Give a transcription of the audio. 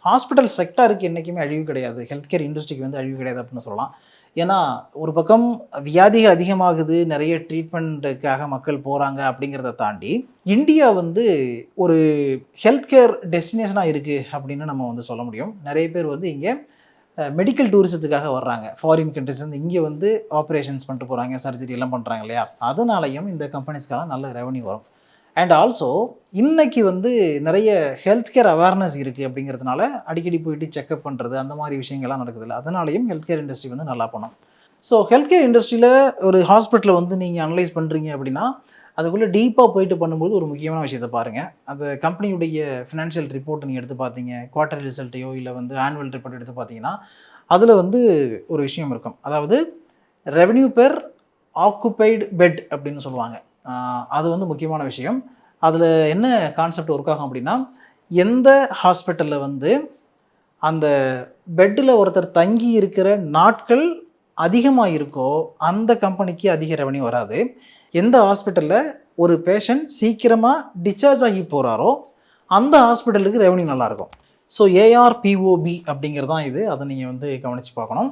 Hospital செக்டாருக்கு என்றைக்குமே அழிவு கிடையாது, ஹெல்த் கேர் இண்டஸ்ட்ரிக்கு வந்து அழிவு கிடையாது அப்படின்னு சொல்லலாம். ஏன்னா, ஒரு பக்கம் வியாதிகள் அதிகமாகுது, நிறைய ட்ரீட்மெண்ட்டுக்காக மக்கள் போறாங்க அப்படிங்கிறத தாண்டி, இந்தியா வந்து ஒரு ஹெல்த் கேர் டெஸ்டினேஷனா இருக்கு அப்படின்னு நம்ம வந்து சொல்ல முடியும். நிறைய பேர் வந்து இங்க மெடிக்கல் டூரிசத்துக்காக வர்றாங்க. ஃபாரின் கண்ட்ரீஸ்லேருந்து இங்கே வந்து ஆப்ரேஷன்ஸ் பண்ணிட்டு போகிறாங்க, சர்ஜரி எல்லாம் பண்ணுறாங்க இல்லையா? அதனாலயும் இந்த கம்பெனிஸ்க்கெல்லாம் நல்ல ரெவன்யூ வரும். அண்ட் ஆல்சோ இன்னைக்கு வந்து நிறைய ஹெல்த் கேர் அவேர்னஸ் இருக்குது அப்படிங்கிறதுனால அடிக்கடி போயிட்டு செக்அப் பண்ணுறது அந்த மாதிரி விஷயங்கள்லாம் நடக்குதுல்ல. அதனாலயும் ஹெல்த் கேர் இண்டஸ்ட்ரி வந்து நல்லா பண்ணும். ஸோ ஹெல்த் கேர் இண்டஸ்ட்ரியில் ஒரு ஹாஸ்பிட்டலில் வந்து நீங்கள் அனலைஸ் பண்ணுறீங்க அப்படின்னா, அதுக்குள்ளே டீப்பாக போயிட்டு பண்ணும்போது ஒரு முக்கியமான விஷயத்தை பாருங்கள். அந்த கம்பெனியுடைய ஃபினான்ஷியல் ரிப்போர்ட் நீங்கள் எடுத்து பார்த்தீங்க, குவார்ட்டர் ரிசல்ட்டையோ இல்லை வந்து ஆனுவல் ரிப்போர்ட் எடுத்து பார்த்தீங்கன்னா, அதில் வந்து ஒரு விஷயம் இருக்கும். அதாவது ரெவென்யூ பெர் ஆக்குபைடு பெட் அப்படின்னு சொல்லுவாங்க. அது வந்து முக்கியமான விஷயம். அதில் என்ன கான்செப்ட் ஒர்க் ஆகும் அப்படின்னா, எந்த ஹாஸ்பிட்டலில் வந்து அந்த பெட்டில் ஒருத்தர் தங்கி இருக்கிற நாட்கள் அதிகமாக இருக்கோ அந்த கம்பெனிக்கு அதிக ரெவன்யூ வராது. எந்த ஹாஸ்பிட்டலில் ஒரு பேஷண்ட் சீக்கிரமாக டிஸ்சார்ஜ் ஆகி போகிறாரோ அந்த ஹாஸ்பிட்டலுக்கு ரெவன்யூ நல்லாயிருக்கும். ஸோ ஏஆர்பிஓபி அப்படிங்கிறது தான் இது. அதை நீங்கள் வந்து கவனித்து பார்க்கணும்.